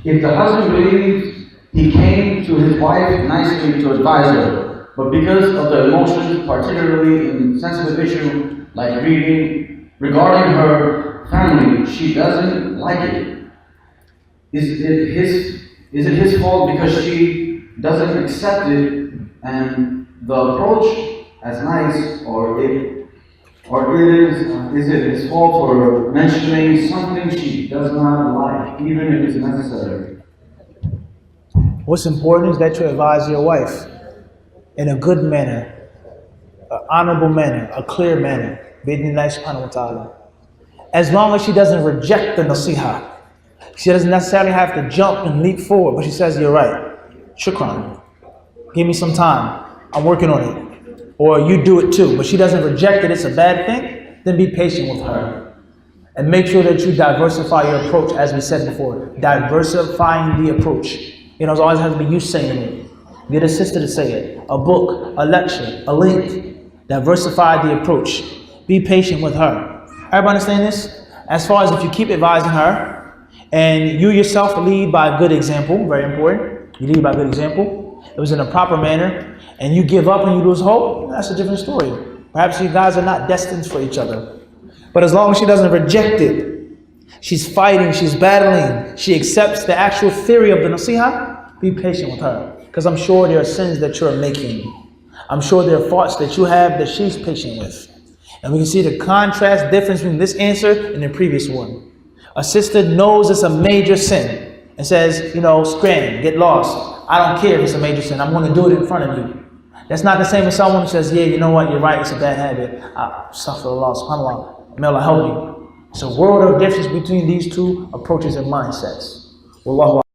If the husband believes he came to his wife nicely to advise her, but because of the emotions, particularly in sensitive issue like grieving regarding her family, she doesn't like it. Is it his fault because she doesn't accept it and the approach as nice, or is it his fault for mentioning something she does not like, even if it's necessary? What's important is that you advise your wife in a good manner, an honorable manner, a clear manner, bi-idhnillahi subhanahu wa ta'ala. As long as she doesn't reject the nasiha. She doesn't necessarily have to jump and leap forward, but she says, you're right, shukran, give me some time, I'm working on it. Or you do it too, but she doesn't reject it, it's a bad thing, then be patient with her. And make sure that you diversify your approach, as we said before, diversifying the approach. You know, it always has to be you saying it. Get a sister to say it, a book, a lecture, a link. Diversify the approach. Be patient with her. Everybody understand this? As far as if you keep advising her, and you yourself lead by a good example, very important. You lead by a good example. It was in a proper manner, and you give up and you lose hope, that's a different story. Perhaps you guys are not destined for each other. But as long as she doesn't reject it, she's fighting, she's battling, she accepts the actual theory of the nasiha, be patient with her. Because I'm sure there are sins that you're making. I'm sure there are faults that you have that she's patient with. And we can see the contrast difference between this answer and the previous one. A sister knows it's a major sin and says, you know, scram, get lost. I don't care if it's a major sin. I'm going to do it in front of you. That's not the same as someone who says, yeah, you know what, you're right, it's a bad habit. Astaghfirullah, subhanAllah, may Allah help me. It's a world of difference between these two approaches and mindsets. Wallahu